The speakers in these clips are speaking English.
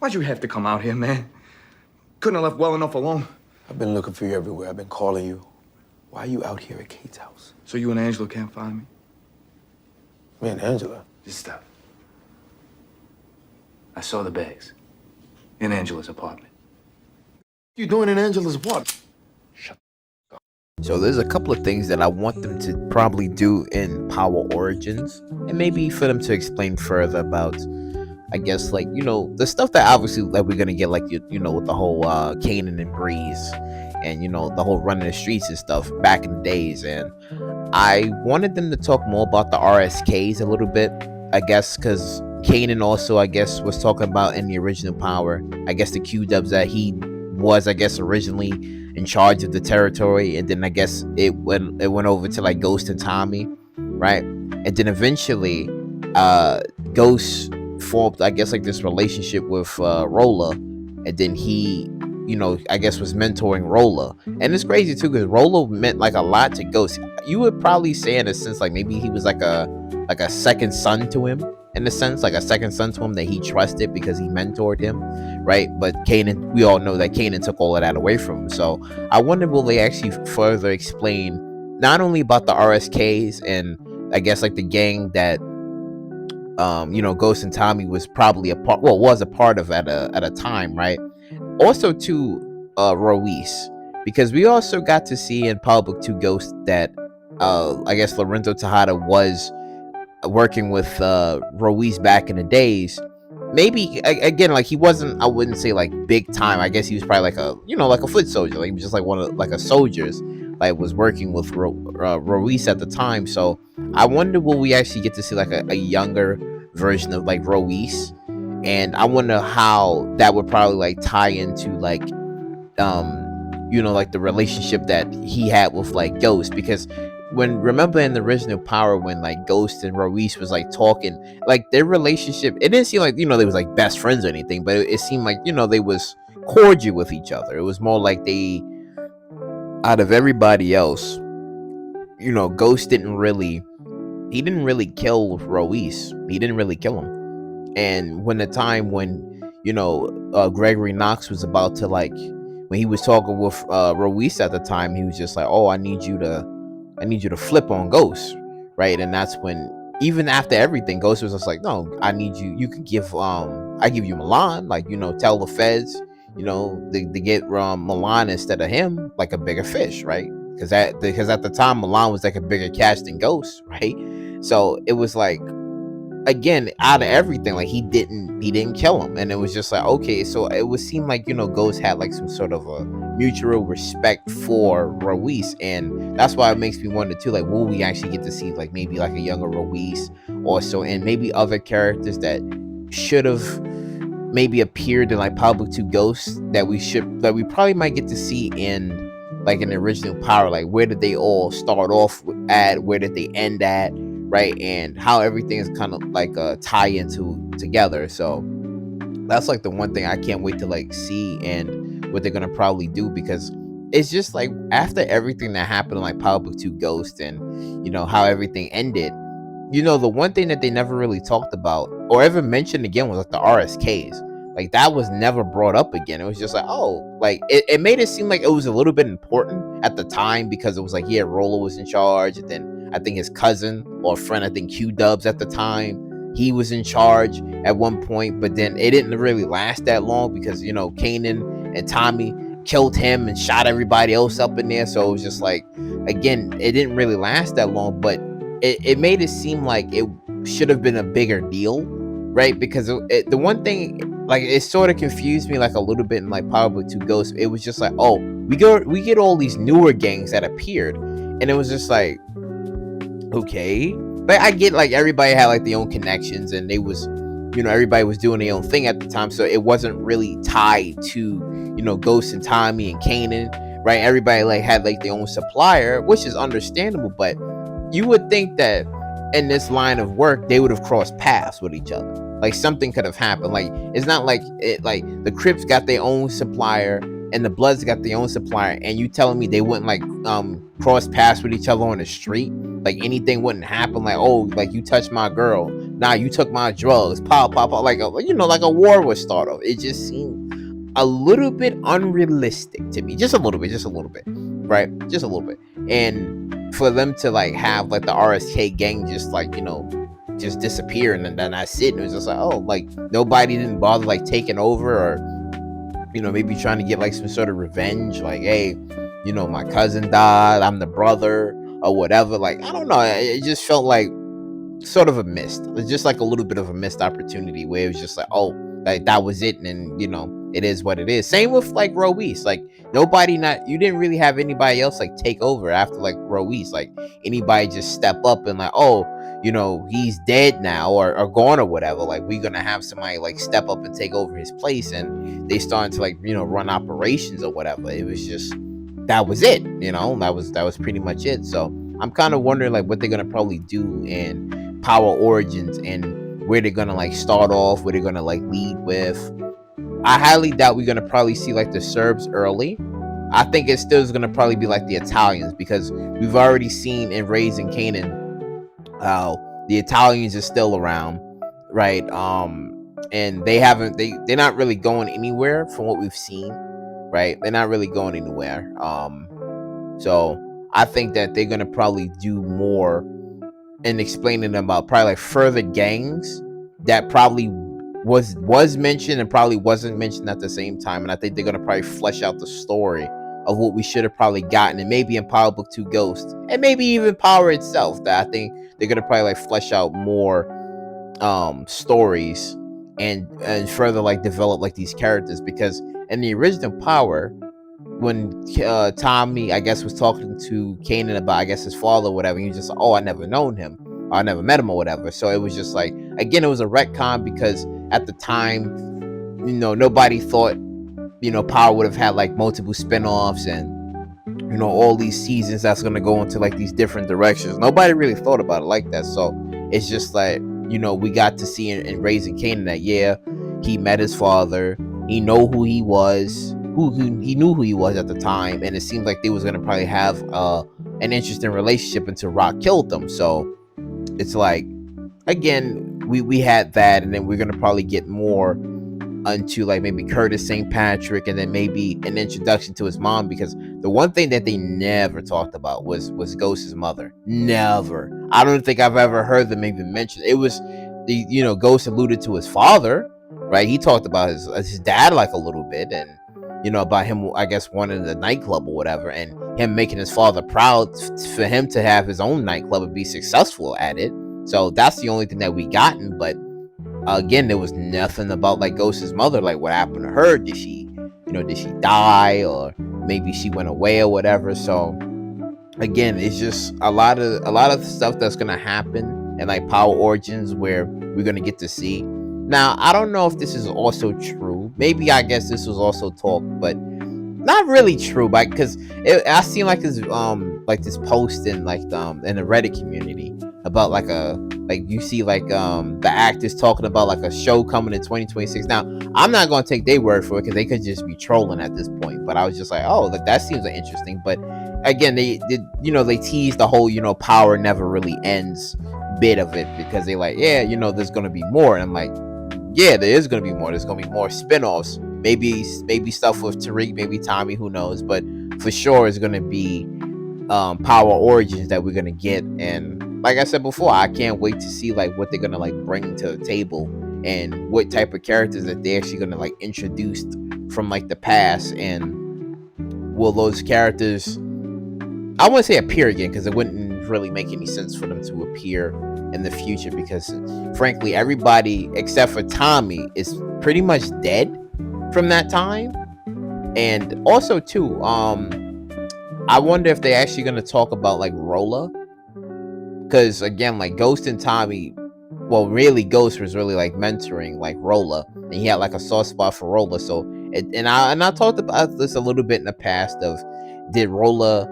Why'd you have to come out here, man? Couldn't have left well enough alone. I've been looking for you everywhere. I've been calling you. Why are you out here at Kate's house? So you and Angela can't find me? Me and Angela? Just stop. I saw the bags in Angela's apartment. What are you doing in Angela's apartment? So there's a couple of things that I want them to probably do in Power Origins, and maybe for them to explain further about, I guess, like, the stuff that obviously like we're gonna get, like, with the whole Kanan and Breeze, and the whole running the streets and stuff back in the days. And I wanted them to talk more about the RSKs a little bit, I guess, because Kanan also, I guess, was talking about in the original Power, I guess, the Q-dubs, that he was, I guess, originally in charge of the territory, and then I guess it went over to like Ghost and Tommy, right? And then eventually Ghost formed, I guess, like this relationship with Rolla, and then he, I guess, was mentoring Rolla. And it's crazy too, because Rolla meant like a lot to Ghost. You would probably say, in a sense, like maybe he was like a second son to him, in a sense, like a second son to him that he trusted because he mentored him, right? But Kanan, we all know that Kanan took all of that away from him. So I wonder, will they actually further explain not only about the RSKs and I guess like the gang that Ghost and Tommy was probably was a part of at a time, right? Also to Ruiz, because we also got to see in Public 2 Ghost that I guess Lorenzo Tejada was working with Ruiz back in the days. Maybe again, like, he wasn't, I wouldn't say like big time. I guess he was probably like a like a foot soldier, like he was just like one of like a soldiers, like was working with Ruiz at the time. So I wonder, will we actually get to see like a younger version of like Ruiz? And I wonder how that would probably like tie into like like the relationship that he had with like Ghost. Because remember in the original Power, when like Ghost and Ruiz was like talking, like their relationship, it didn't seem like they was like best friends or anything, but it seemed like they was cordial with each other. It was more like they, out of everybody else, Ghost didn't really kill Ruiz. He didn't really kill him. And when the time when Gregory Knox was about to, like, when he was talking with Ruiz at the time, he was just like, oh, I need you to flip on Ghost, right? And that's when, even after everything, Ghost was just like, no, I need you can give I give you Milan, like, tell the feds, to get Milan instead of him, like a bigger fish, right? Because at the time Milan was like a bigger catch than Ghost, right? So it was like, again, out of everything, like he didn't kill him. And it was just like, okay, so it would seem like Ghost had like some sort of a mutual respect for Ruiz. And that's why it makes me wonder too, like, will we actually get to see like maybe like a younger Ruiz also, and maybe other characters that should have maybe appeared in like Public 2 Ghosts that we probably might get to see in like an original Power. Like, where did they all start off at, where did they end at, right? And how everything is kind of like tie into together. So that's like the one thing I can't wait to like see, and what they're gonna probably do, because it's just like, after everything that happened in like Public 2 Ghost, and how everything ended, the one thing that they never really talked about or ever mentioned again was like the RSKs. Like, that was never brought up again. It was just like, oh, like it made it seem like it was a little bit important at the time, because it was like, yeah, Rolla was in charge, and then I think his cousin or friend, I think Q-Dubs at the time, he was in charge at one point. But then it didn't really last that long, because Kanan and Tommy killed him and shot everybody else up in there. So it was just like, again, it didn't really last that long, but it made it seem like it should have been a bigger deal, right? Because the one thing, like, it sort of confused me like a little bit in like Public 2 Ghosts. It was just like, oh, we get all these newer gangs that appeared, and it was just like, okay. But I get, like, everybody had like their own connections, and they was, everybody was doing their own thing at the time, so it wasn't really tied to Ghost and Tommy and Kanan, right? Everybody like had like their own supplier, which is understandable, but you would think that in this line of work they would have crossed paths with each other. Like, something could have happened. Like, it's not like like the Crips got their own supplier and the Bloods got their own supplier, and you telling me they wouldn't like cross paths with each other on the street? Like, anything wouldn't happen? Like, oh, like, you touched my girl, nah, you took my drugs, pop, pop, pop, like like a war would start off. It just seemed a little bit unrealistic to me, just a little bit, right, just a little bit. And for them to like have like the RSK gang just like just disappear, and then that's it. And it was just like, oh, like nobody didn't bother like taking over, or maybe trying to get like some sort of revenge, like, hey, my cousin died, I'm the brother, or whatever. Like, I don't know, it just felt like sort of a missed, it's just like a little bit of a missed opportunity, where it was just like, oh, like that was it, and it is what it is. Same with like Ruiz, like you didn't really have anybody else like take over after like Ruiz, like anybody just step up and like, oh, he's dead now, or gone, or whatever, like we're gonna have somebody like step up and take over his place, and they started to like run operations or whatever. It was just, that was it, that was pretty much it. So I'm kind of wondering like what they're gonna probably do in Power Origins, and where they're gonna like start off, where they're gonna like lead with. I highly doubt we're gonna probably see like the Serbs early. I think it still is gonna probably be like the Italians, because we've already seen in Raising Kanan how the Italians are still around, right? And they're not really going anywhere from what we've seen, right? They're not really going anywhere. So I think that they're gonna probably do more in explaining about probably like further gangs that probably was mentioned and probably wasn't mentioned at the same time. And I think they're gonna probably flesh out the story of what we should have probably gotten, and maybe in Power Book 2 Ghost, and maybe even Power itself, that I think they're gonna probably like flesh out more stories, and further like develop like these characters. Because in the original Power, when Tommy, I guess, was talking to Kanan about, I guess, his father or whatever, he was just like, oh, I never known him, or I never met him or whatever. So it was just like, again, it was a retcon, because at the time, nobody thought Power would have had like multiple spin-offs, and all these seasons that's going to go into like these different directions. Nobody really thought about it like that. So it's just like, we got to see in Raising Kanan that, yeah, he met his father, he know who he was, he knew who he was at the time, and it seemed like they was going to probably have an interesting relationship until Rock killed them. So it's like, again, we had that, and then we're going to probably get more into like maybe Curtis St. Patrick, and then maybe an introduction to his mom, because the one thing that they never talked about was Ghost's mother. Never. I don't think I've ever heard them even mention it. Was the Ghost alluded to his father, right? He talked about his dad like a little bit, and about him, I guess, wanting the nightclub or whatever, and him making his father proud for him to have his own nightclub and be successful at it. So that's the only thing that we gotten. But again, there was nothing about like Ghost's mother, like what happened to her. Did she die, or maybe she went away or whatever. So again, it's just a lot of stuff that's gonna happen in like Power Origins, where we're gonna get to see. Now, I don't know if this is also true. Maybe, I guess this was also talk, but not really true, but because I seen like this post in like in the Reddit community about like you see like the actors talking about like a show coming in 2026. Now, I'm not gonna take their word for it, because they could just be trolling at this point. But I was just like, oh, like that seems like interesting. But again, they teased the whole Power never really ends bit of it, because they like, yeah, there's gonna be more. And I'm like, yeah, there is gonna be more. There's gonna be more spin-offs. Maybe stuff with Tariq, maybe Tommy, who knows? But for sure, it's gonna be Power Origins that we're gonna get. And like I said before, I can't wait to see like what they're gonna like bring to the table, and what type of characters that they're actually gonna like introduce from like the past. And will those characters, I wouldn't say appear again, because it wouldn't really make any sense for them to appear in the future, because frankly, everybody except for Tommy is pretty much dead from that time. And also too, I wonder if they're actually going to talk about like Rolla, because again, like Ghost and Tommy, well, really Ghost was really like mentoring like Rolla, and he had like a soft spot for Rolla. So I talked about this a little bit in the past of, did Rolla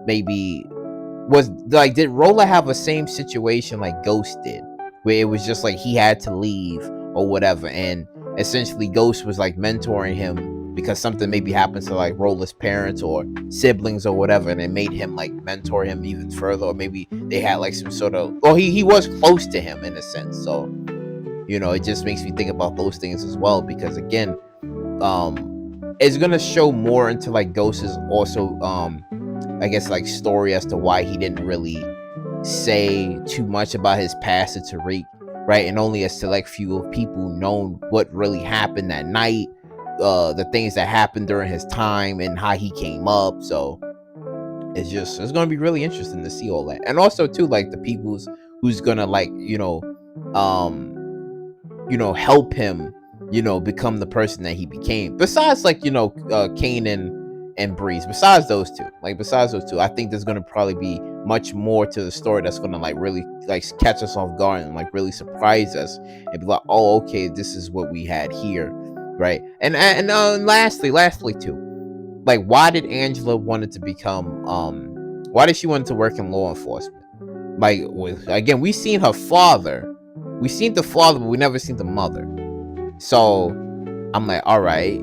did Rolla have a same situation like Ghost did, where it was just like he had to leave or whatever, and essentially Ghost was like mentoring him because something maybe happened to like Rolla's parents or siblings or whatever, and it made him like mentor him even further, or maybe they had like some sort of, or he was close to him in a sense. So it just makes me think about those things as well, because again, it's gonna show more into like Ghost's also I guess like story as to why he didn't really say too much about his past to Tariq, right? And only a select few of people known what really happened that night, the things that happened during his time and how he came up. So it's gonna be really interesting to see all that, and also too like the people's who's gonna like help him become the person that he became, besides like Kanan and Breeze. Besides those two, I think there's gonna probably be much more to the story that's gonna like really like catch us off guard and like really surprise us and be like, oh, okay, this is what we had here, right? And lastly too, like, why did Angela wanted to become why did she want to work in law enforcement? Like, again, we seen the father, but we never seen the mother. So I'm like, all right,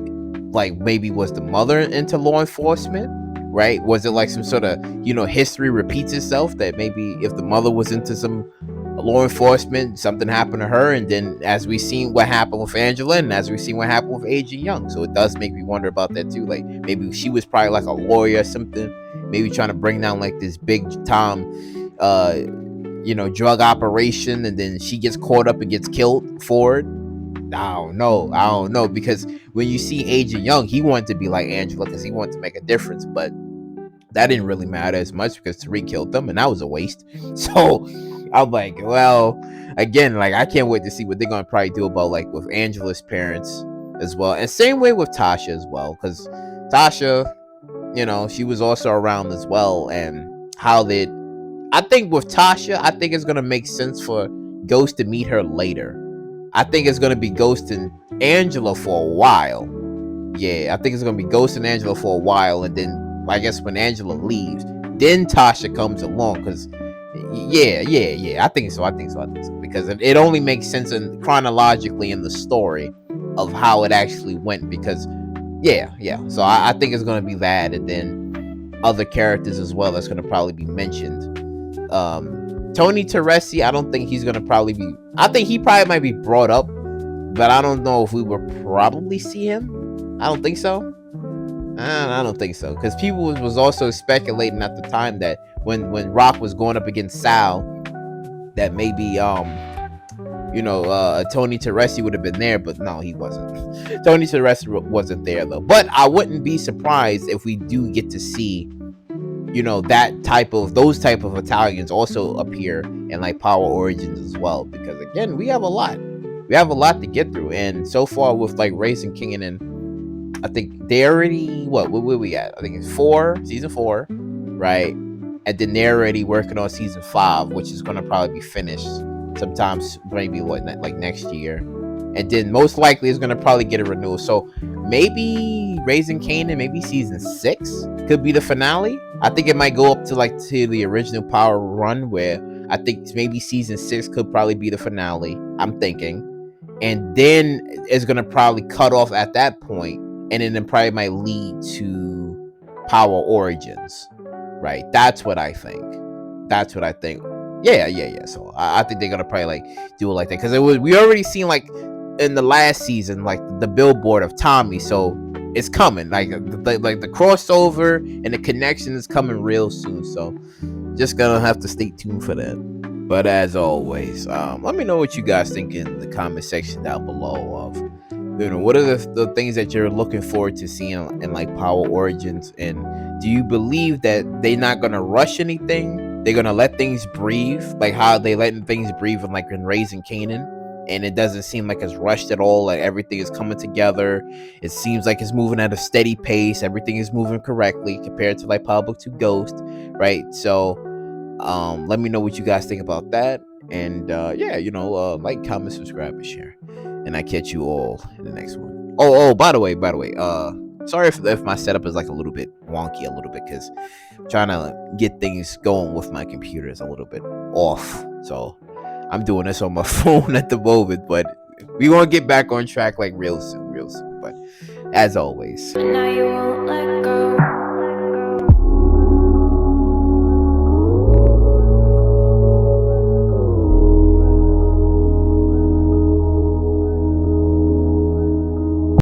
like maybe was the mother into law enforcement, right? Was it like some sort of history repeats itself, that maybe if the mother was into some law enforcement, something happened to her, and then as we seen what happened with Angela, and as we seen what happened with Agent Young. So it does make me wonder about that too. Like maybe she was probably like a lawyer or something, maybe trying to bring down like this big time drug operation, and then she gets caught up and gets killed for it. I don't know, because when you see Agent Young, he wanted to be like Angela because he wanted to make a difference, but that didn't really matter as much because Tariq killed them, and that was a waste. So I'm like, well, again, like I can't wait to see what they're gonna probably do about like with Angela's parents as well, and same way with Tasha as well, because Tasha, she was also around as well, and I think with Tasha, I think it's gonna make sense for Ghost to meet her later. I think it's gonna be Ghost and Angela for a while. Yeah, I think it's gonna be Ghost and Angela for a while, and then I guess when Angela leaves, then Tasha comes along. Because yeah, I think so, because it only makes sense chronologically in the story of how it actually went. Because yeah. So I think it's gonna be that, and then other characters as well that's gonna probably be mentioned. Tony Teresi, I don't think he's gonna probably be. I think he probably might be brought up, but I don't know if we will probably see him. I don't think so. I don't think so, because people was also speculating at the time that when Rock was going up against Sal, that maybe Tony Teresi would have been there, but no, he wasn't. Tony Teresi wasn't there though. But I wouldn't be surprised if we do get to see those type of Italians also appear in like Power Origins as well, because again, we have a lot to get through, and so far with like Raising King, and I think they already where we at? I think it's season 4, right? And then they're already working on season 5, which is gonna probably be finished sometimes maybe like next year, and then most likely it's gonna probably get a renewal. So maybe Raising Kanan, maybe season 6 could be the finale. I think it might go up to the original Power run, where I think maybe season 6 could probably be the finale, I'm thinking. And then it's gonna probably cut off at that point, and then it probably might lead to Power Origins, right? That's what I think. Yeah. So I think they're gonna probably like do it like that, because we already seen like in the last season like the billboard of Tommy, so it's coming, like the crossover and the connection is coming real soon. So just gonna have to stay tuned for that. But as always, let me know what you guys think in the comment section down below of what are the things that you're looking forward to seeing in like Power Origins, and do you believe that they're not gonna rush anything? They're gonna let things breathe, like how they letting things breathe in Raising Kanan, and it doesn't seem like it's rushed at all. Like everything is coming together. It seems like it's moving at a steady pace. Everything is moving correctly compared to like Power Book 2 Ghost, right? So let me know what you guys think about that, and like, comment, subscribe, and share, and I catch you all in the next one. By the way, sorry if my setup is like a little bit wonky because trying to get things going with my computer is a little bit off, so I'm doing this on my phone at the moment, but we won't get back on track like real soon. But as always. Now you won't let go.